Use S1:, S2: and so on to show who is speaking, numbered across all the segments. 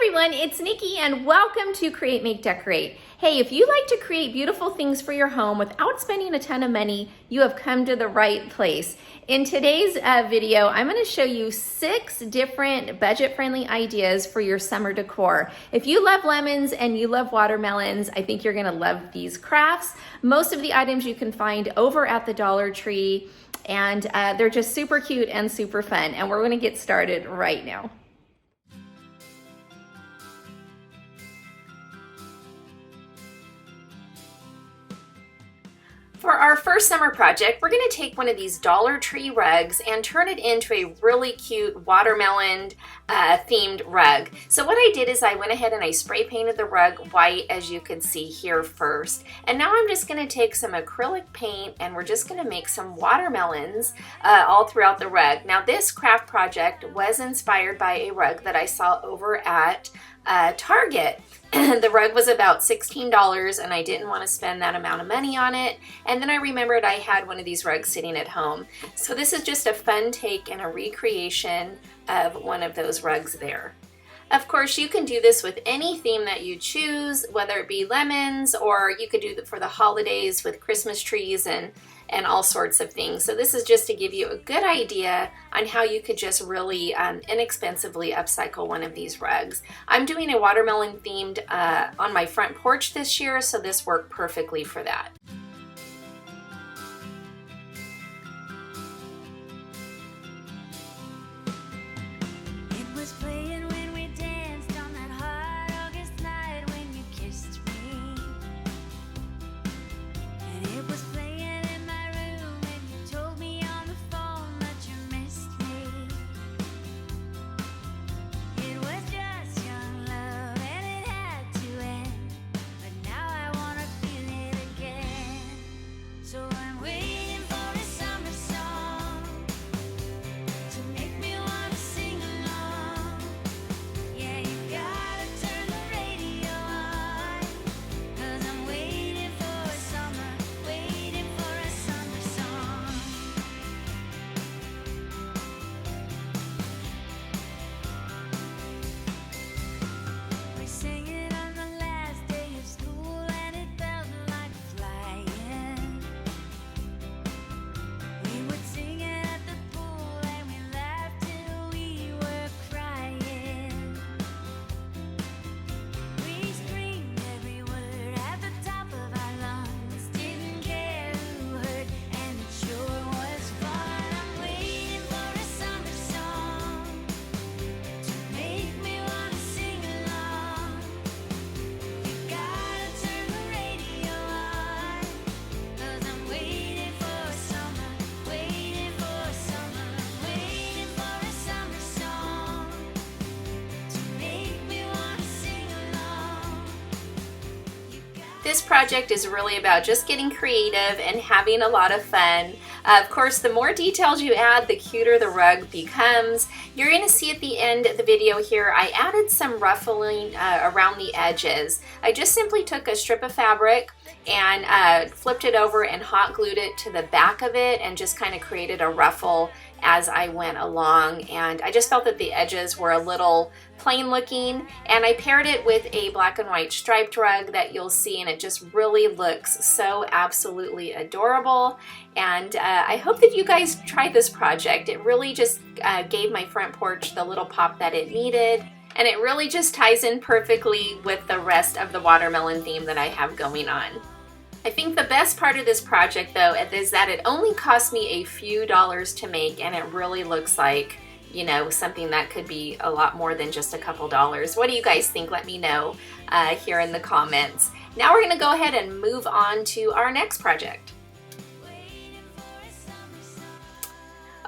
S1: everyone, it's Nikki and welcome to Create, Make, Decorate. Hey, if you like to create beautiful things for your home without spending a ton of money, you have come to the right place. In today's video, I'm going to show you 6 different budget-friendly ideas for your summer decor. If you love lemons and you love watermelons, I think you're going to love these crafts. Most of the items you can find over at the Dollar Tree, and they're just super cute and super fun. And we're going to get started right now. For our first summer project, we're going to take one of these Dollar Tree rugs and turn it into a really cute watermelon themed rug. So what I did is I went ahead and I spray painted the rug white, as you can see here first. And now I'm just going to take some acrylic paint and we're just going to make some watermelons all throughout the rug. Now this craft project was inspired by a rug that I saw over at Target. The rug was about $16 and I didn't want to spend that amount of money on it. And then I remembered I had one of these rugs sitting at home. So this is just a fun take and a recreation of one of those rugs there. Of course, you can do this with any theme that you choose, whether it be lemons, or you could do it for the holidays with Christmas trees and all sorts of things. So this is just to give you a good idea on how you could just really inexpensively upcycle one of these rugs. I'm doing a watermelon themed on my front porch this year, so this worked perfectly for that. This project is really about just getting creative and having a lot of fun. Of course, the more details you add, the cuter the rug becomes. You're going to see at the end of the video here, I added some ruffling around the edges. I just simply took a strip of fabric and flipped it over and hot glued it to the back of it and just kind of created a ruffle as I went along. And I just felt that the edges were a little plain looking, and I paired it with a black and white striped rug that you'll see, and it just really looks so absolutely adorable. And I hope that you guys try this project. It really just gave my front porch the little pop that it needed, and it really just ties in perfectly with the rest of the watermelon theme that I have going on. I think the best part of this project though is that it only cost me a few dollars to make, and it really looks like, you know, something that could be a lot more than just a couple dollars. What do you guys think? Let me know here in the comments. Now we're gonna go ahead and move on to our next project.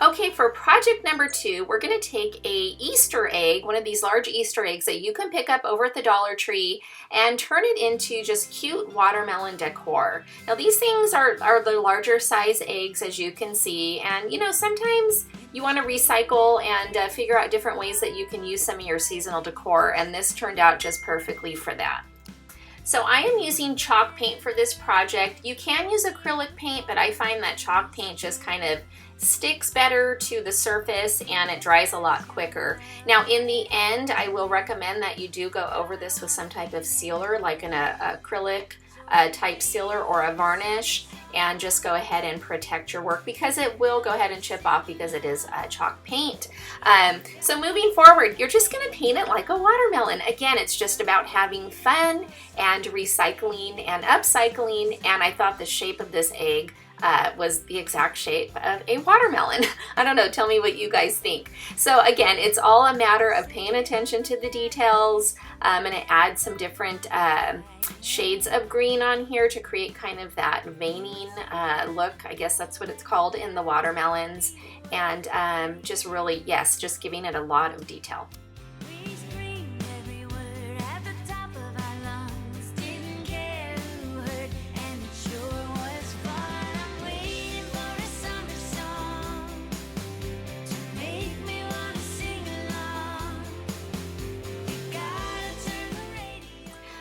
S1: Okay, for project number 2, we're going to take a Easter egg, one of these large Easter eggs that you can pick up over at the Dollar Tree, and turn it into just cute watermelon decor. Now these things are the larger size eggs, as you can see, and you know, sometimes you want to recycle and figure out different ways that you can use some of your seasonal decor, and this turned out just perfectly for that. So I am using chalk paint for this project. You can use acrylic paint, but I find that chalk paint just kind of sticks better to the surface and it dries a lot quicker. Now in the end, I will recommend that you do go over this with some type of sealer, like an acrylic type sealer or a varnish, and just go ahead and protect your work because it will go ahead and chip off because it is chalk paint. So moving forward, you're just going to paint it like a watermelon. Again, it's just about having fun and recycling and upcycling, and I thought the shape of this egg was the exact shape of a watermelon. I don't know, tell me what you guys think. So again, it's all a matter of paying attention to the details. I'm going to add some different shades of green on here to create kind of that veining look. I guess that's what it's called in the watermelons. And just really, yes, just giving it a lot of detail.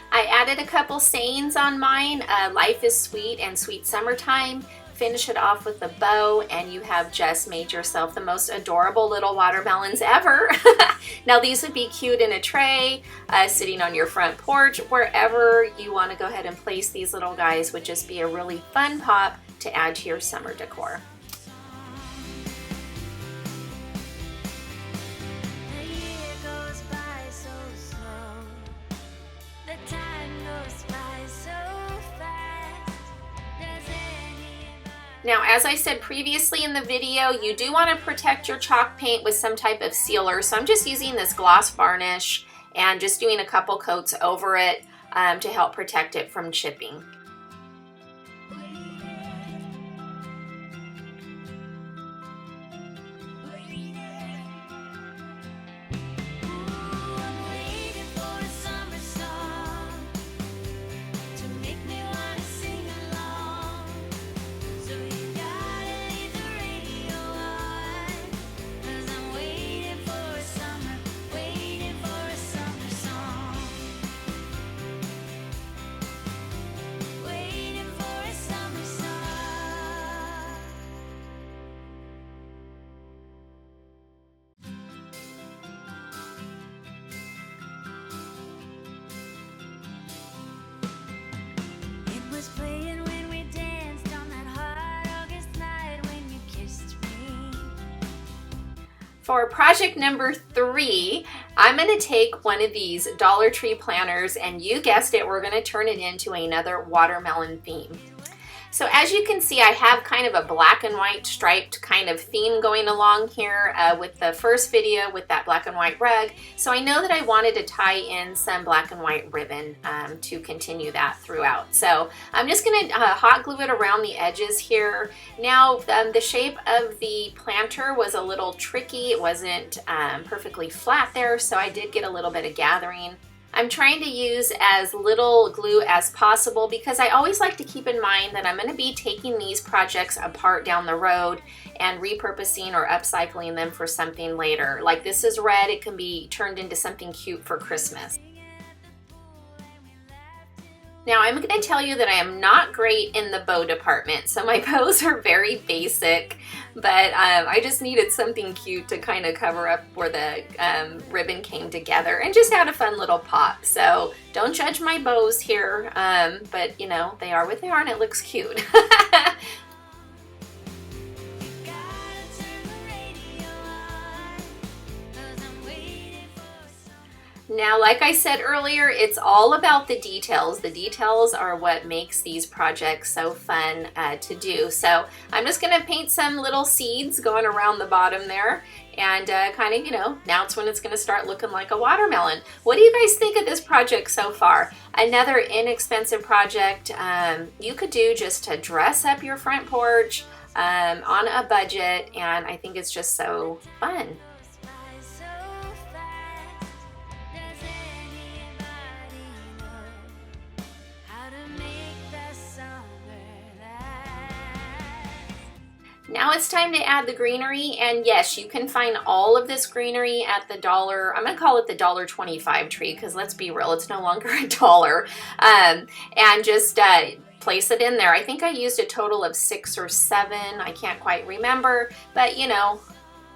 S1: I added a couple sayings on mine. Life is sweet and sweet summertime. Finish it off with a bow and you have just made yourself the most adorable little watermelons ever. Now these would be cute in a tray, sitting on your front porch, wherever you want to go ahead and place these little guys would just be a really fun pop to add to your summer decor. Now, as I said previously in the video, you do want to protect your chalk paint with some type of sealer. So I'm just using this gloss varnish and just doing a couple coats over it to help protect it from chipping. For project number 3, I'm going to take one of these Dollar Tree planters and you guessed it, we're going to turn it into another watermelon theme. So as you can see, I have kind of a black and white striped kind of theme going along here with the first video with that black and white rug. So I know that I wanted to tie in some black and white ribbon to continue that throughout. So I'm just going to hot glue it around the edges here. Now the shape of the planter was a little tricky. It wasn't perfectly flat there, so I did get a little bit of gathering. I'm trying to use as little glue as possible because I always like to keep in mind that I'm going to be taking these projects apart down the road and repurposing or upcycling them for something later. Like this is red, it can be turned into something cute for Christmas. Now I'm going to tell you that I am not great in the bow department, so my bows are very basic, but I just needed something cute to kind of cover up where the ribbon came together and just had a fun little pop. So don't judge my bows here, but you know, they are what they are and it looks cute. Now, like I said earlier, it's all about the details. The details are what makes these projects so fun to do. So I'm just going to paint some little seeds going around the bottom there and kind of, you know, now it's when it's going to start looking like a watermelon. What do you guys think of this project so far? Another inexpensive project you could do just to dress up your front porch on a budget, and I think it's just so fun. Now it's time to add the greenery, and yes, you can find all of this greenery at the dollar, I'm going to call it the $1.25 tree because let's be real, it's no longer $1. And just place it in there. I think I used a total of 6 or 7. I can't quite remember, but you know,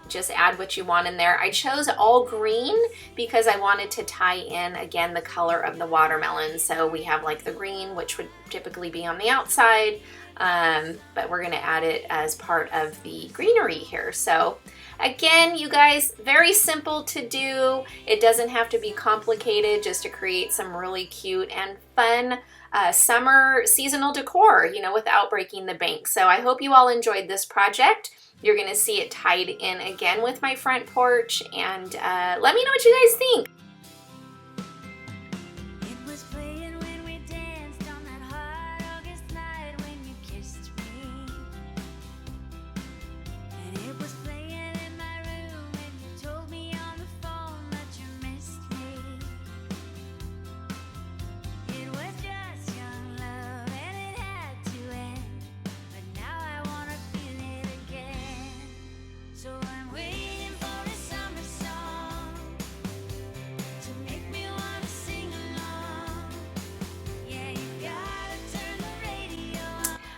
S1: just add what you want in there. I chose all green because I wanted to tie in, again, the color of the watermelon. So we have like the green, which would typically be on the outside, but we're gonna add it as part of the greenery here. So again, you guys, very simple to do. It doesn't have to be complicated just to create some really cute and fun summer seasonal decor, you know, without breaking the bank. So I hope you all enjoyed this project. You're gonna see it tied in again with my front porch, and let me know what you guys think.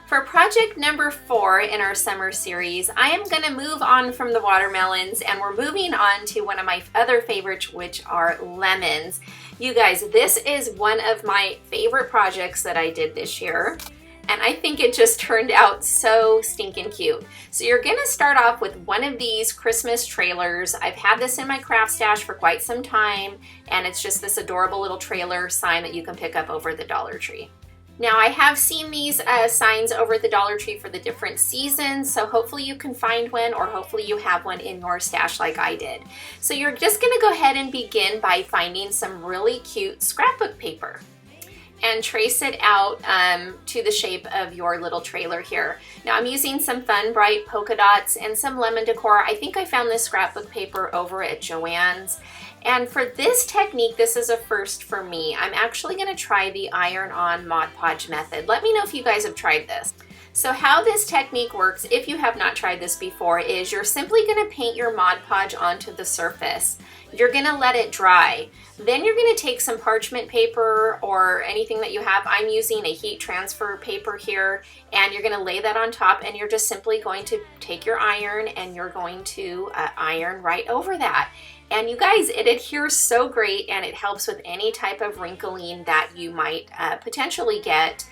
S1: For project number 4 in our summer series, I am going to move on from the watermelons, and we're moving on to one of my other favorites, which are lemons. You guys, this is one of my favorite projects that I did this year, and I think it just turned out so stinking cute. So you're going to start off with one of these Christmas trailers. I've had this in my craft stash for quite some time, and it's just this adorable little trailer sign that you can pick up over the Dollar Tree. Now, I have seen these signs over at the Dollar Tree for the different seasons, so hopefully you can find one, or hopefully you have one in your stash like I did. So you're just going to go ahead and begin by finding some really cute scrapbook paper and trace it out to the shape of your little trailer here. Now, I'm using some fun, bright polka dots and some lemon decor. I think I found this scrapbook paper over at Joann's. And for this technique, this is a first for me. I'm actually gonna try the iron-on Mod Podge method. Let me know if you guys have tried this. So how this technique works, if you have not tried this before, is you're simply gonna paint your Mod Podge onto the surface. You're gonna let it dry. Then you're gonna take some parchment paper or anything that you have. I'm using a heat transfer paper here, and you're gonna lay that on top, and you're just simply going to take your iron and you're going to iron right over that. And you guys, it adheres so great, and it helps with any type of wrinkling that you might potentially get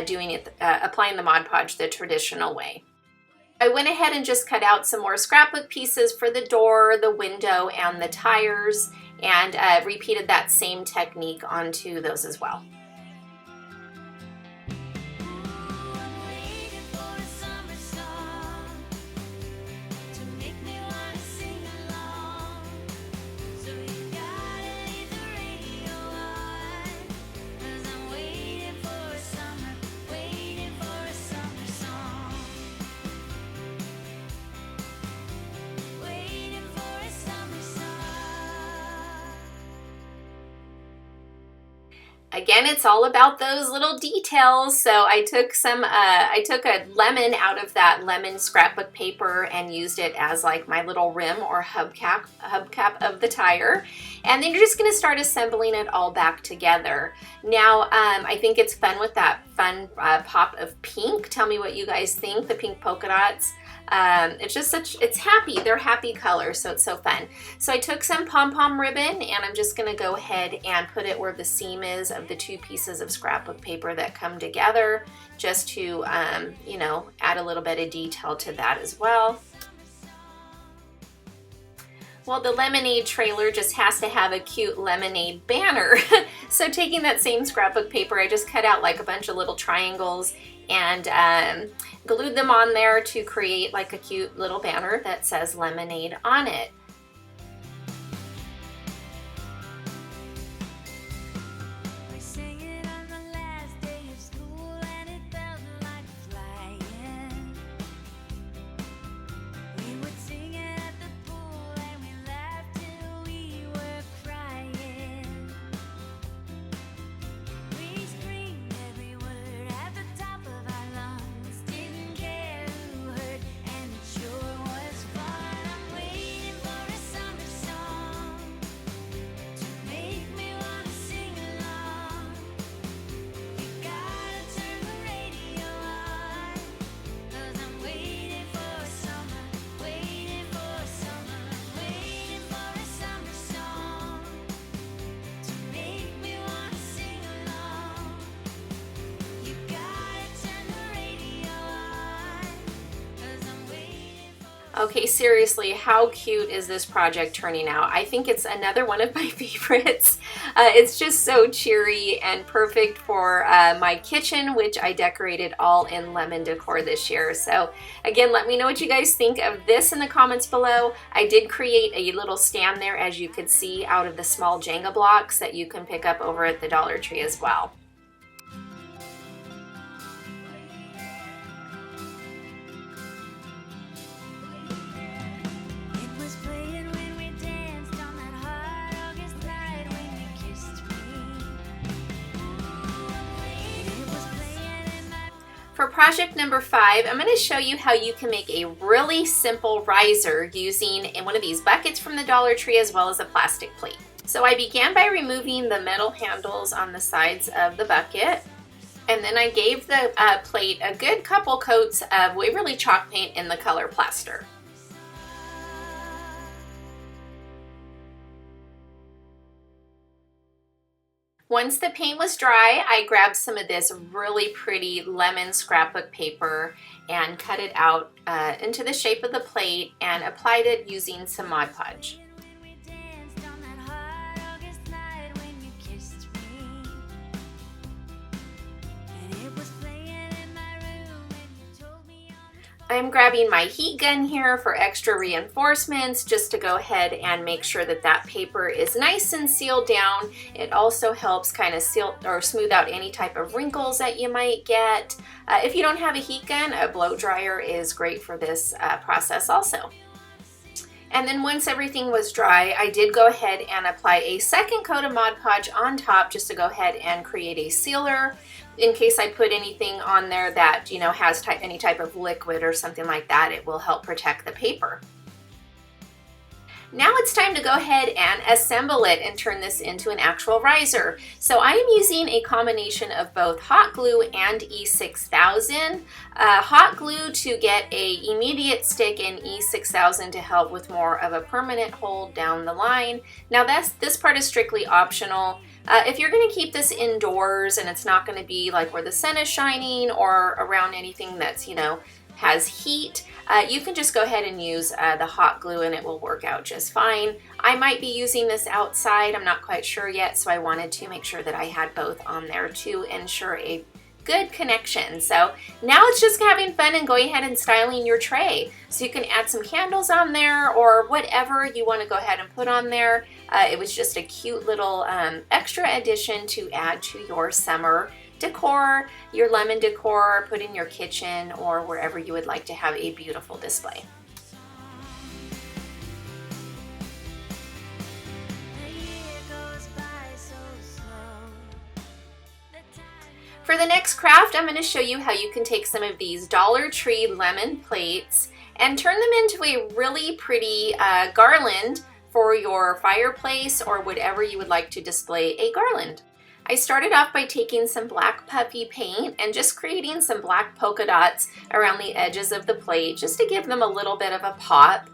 S1: doing it, applying the Mod Podge the traditional way. I went ahead and just cut out some more scrapbook pieces for the door, the window, and the tires, and repeated that same technique onto those as well. Again, it's all about those little details. So I took a lemon out of that lemon scrapbook paper and used it as like my little rim or hubcap of the tire. And then you're just gonna start assembling it all back together. Now, I think it's fun with that fun pop of pink. Tell me what you guys think, the pink polka dots. It's just it's happy. They're happy colors, so it's so fun. So I took some pom-pom ribbon, and I'm just gonna go ahead and put it where the seam is of the 2 pieces of scrapbook paper that come together, just to, you know, add a little bit of detail to that as well. Well, the lemonade trailer just has to have a cute lemonade banner. So taking that same scrapbook paper, I just cut out like a bunch of little triangles and glued them on there to create like a cute little banner that says lemonade on it. Okay, seriously, how cute is this project turning out? I think it's another one of my favorites. It's just so cheery and perfect for my kitchen, which I decorated all in lemon decor this year. So again, let me know what you guys think of this in the comments below. I did create a little stand there, as you could see, out of the small Jenga blocks that you can pick up over at the Dollar Tree as well. For project number 5, I'm going to show you how you can make a really simple riser using one of these buckets from the Dollar Tree as well as a plastic plate. So I began by removing the metal handles on the sides of the bucket, and then I gave the plate a good couple coats of Waverly chalk paint in the color plaster. Once the paint was dry, I grabbed some of this really pretty lemon scrapbook paper and cut it out into the shape of the plate and applied it using some Mod Podge. I'm grabbing my heat gun here for extra reinforcements, just to go ahead and make sure that that paper is nice and sealed down. It also helps kind of seal or smooth out any type of wrinkles that you might get. If you don't have a heat gun, a blow dryer is great for this process also. And then once everything was dry, I did go ahead and apply a second coat of Mod Podge on top, just to go ahead and create a sealer in case I put anything on there that, you know, has any type of liquid or something like that. It will help protect the paper. Now it's time to go ahead and assemble it and turn this into an actual riser. So I am using a combination of both hot glue and E6000. Hot glue to get a immediate stick, and E6000 to help with more of a permanent hold down the line. Now this part is strictly optional. If you're going to keep this indoors and it's not going to be like where the sun is shining or around anything that's, you know, has heat, you can just go ahead and use the hot glue and it will work out just fine. I might be using this outside, I'm not quite sure yet, so I wanted to make sure that I had both on there to ensure a good connection. So now it's just having fun and going ahead and styling your tray. So you can add some candles on there or whatever you want to go ahead and put on there. It was just a cute little extra addition to add to your summer decor, your lemon decor, put in your kitchen or wherever you would like to have a beautiful display. For the next craft, I'm going to show you how you can take some of these Dollar Tree lemon plates and turn them into a really pretty garland for your fireplace or whatever you would like to display a garland. I started off by taking some black puffy paint and just creating some black polka dots around the edges of the plate just to give them a little bit of a pop.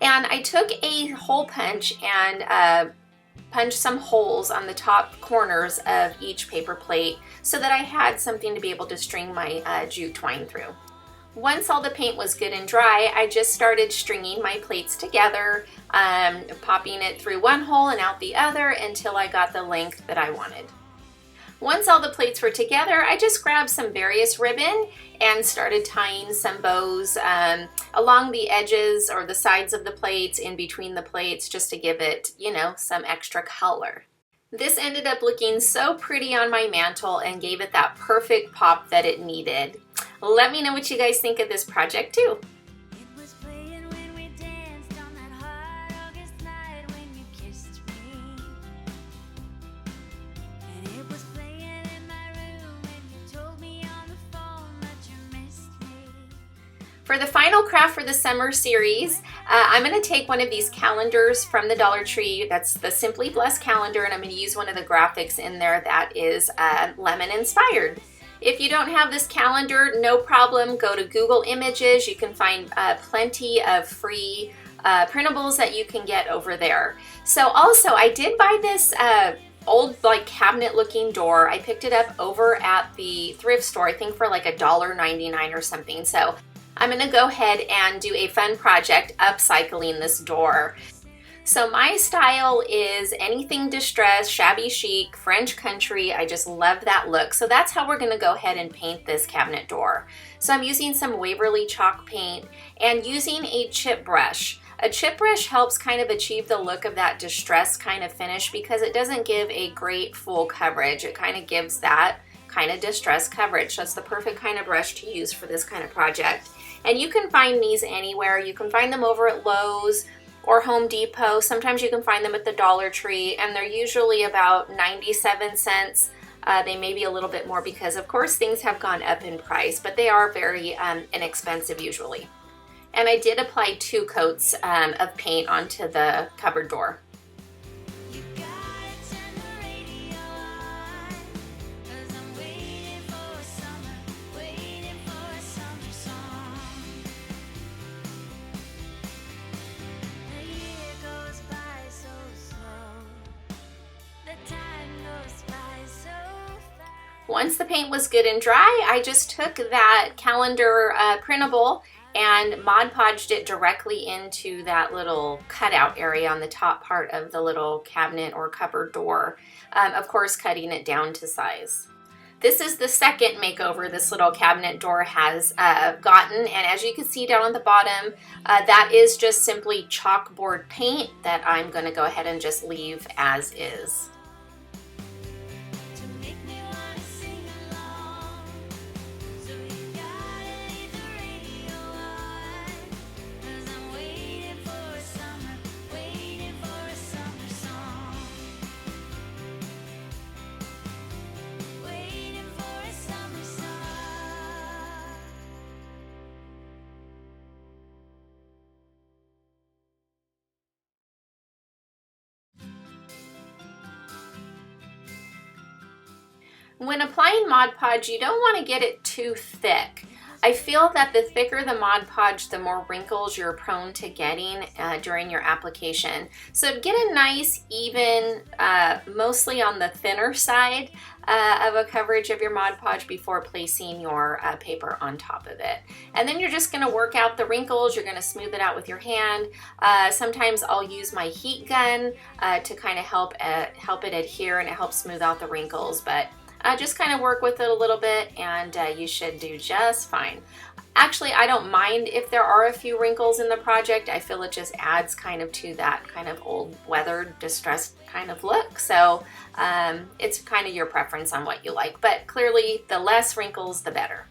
S1: And I took a hole punch and punched some holes on the top corners of each paper plate so that I had something to be able to string my jute twine through. Once all the paint was good and dry, I just started stringing my plates together, popping it through one hole and out the other until I got the length that I wanted. Once all the plates were together, I just grabbed some various ribbon and started tying some bows along the edges or the sides of the plates, in between the plates, just to give it, you know, some extra color. This ended up looking so pretty on my mantle and gave it that perfect pop that it needed. Let me know what you guys think of this project too. For the final craft for the summer series, I'm going to take one of these calendars from the Dollar Tree. That's the Simply Blessed calendar, and I'm going to use one of the graphics in there that is lemon inspired. If you don't have this calendar, no problem. Go to Google Images. You can find plenty of free printables that you can get over there. So also, I did buy this old like cabinet looking door. I picked it up over at the thrift store, I think for like $1.99 or something. So I'm going to go ahead and do a fun project upcycling this door. So my style is anything distressed, shabby chic, French country. I just love that look. So that's how we're going to go ahead and paint this cabinet door. So I'm using some Waverly chalk paint and using a chip brush. A chip brush helps kind of achieve the look of that distressed kind of finish because it doesn't give a great full coverage. It kind of gives that kind of distressed coverage. So it's the perfect kind of brush to use for this kind of project. And you can find these anywhere. You can find them over at Lowe's or Home Depot. Sometimes you can find them at the Dollar Tree, and they're usually about 97 cents. They may be a little bit more because, of course, things have gone up in price, but they are very inexpensive usually. And I did apply 2 coats of paint onto the cupboard door. Once the paint was good and dry, I just took that calendar printable and Mod Podged it directly into that little cutout area on the top part of the little cabinet or cupboard door, of course cutting it down to size. This is the second makeover this little cabinet door has gotten, and as you can see down on the bottom, that is just simply chalkboard paint that I'm going to go ahead and just leave as is. When applying Mod Podge, you don't want to get it too thick. I feel that the thicker the Mod Podge, the more wrinkles you're prone to getting during your application. So get a nice, even, mostly on the thinner side of a coverage of your Mod Podge before placing your paper on top of it. And then you're just going to work out the wrinkles. You're going to smooth it out with your hand. Sometimes I'll use my heat gun to kind of help it adhere, and it helps smooth out the wrinkles. But just kind of work with it a little bit and you should do just fine. Actually, I don't mind if there are a few wrinkles in the project. I feel it just adds kind of to that kind of old weathered, distressed kind of look. So it's kind of your preference on what you like, but clearly the less wrinkles, the better.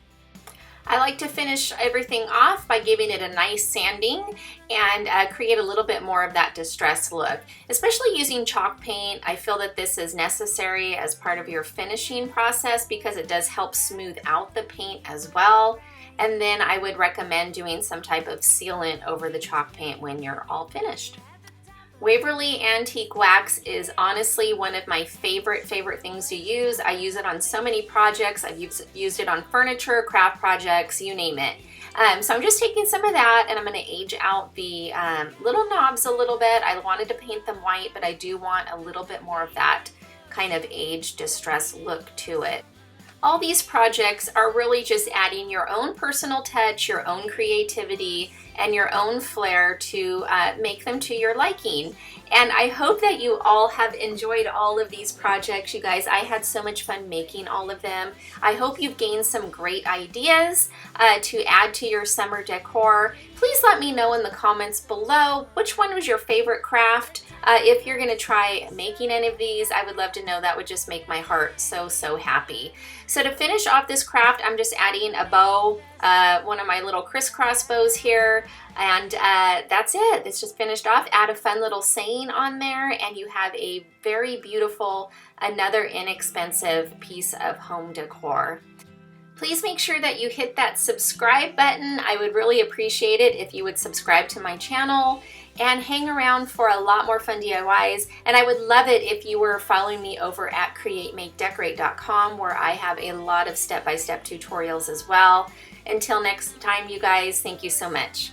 S1: I like to finish everything off by giving it a nice sanding and create a little bit more of that distressed look. Especially using chalk paint, I feel that this is necessary as part of your finishing process because it does help smooth out the paint as well. And then I would recommend doing some type of sealant over the chalk paint when you're all finished. Waverly Antique Wax is honestly one of my favorite things to use. I use it on so many projects. I've used it on furniture, craft projects, you name it. So I'm just taking some of that and I'm going to age out the little knobs a little bit. I wanted to paint them white, but I do want a little bit more of that kind of aged distressed look to it. All these projects are really just adding your own personal touch, your own creativity, and your own flair to make them to your liking. And I hope that you all have enjoyed all of these projects, you guys. I had so much fun making all of them. I hope you've gained some great ideas to add to your summer decor. Please let me know in the comments below which one was your favorite craft. If you're gonna try making any of these, I would love to know. That would just make my heart so happy. So to finish off this craft, I'm just adding a bow, one of my little crisscross bows here, and that's it. It's just finished off. Add a fun little saying on there, and you have a very beautiful, another inexpensive piece of home decor. Please make sure that you hit that subscribe button. I would really appreciate it if you would subscribe to my channel and hang around for a lot more fun DIYs. And I would love it if you were following me over at createmakedecorate.com, where I have a lot of step-by-step tutorials as well. Until next time, you guys, thank you so much.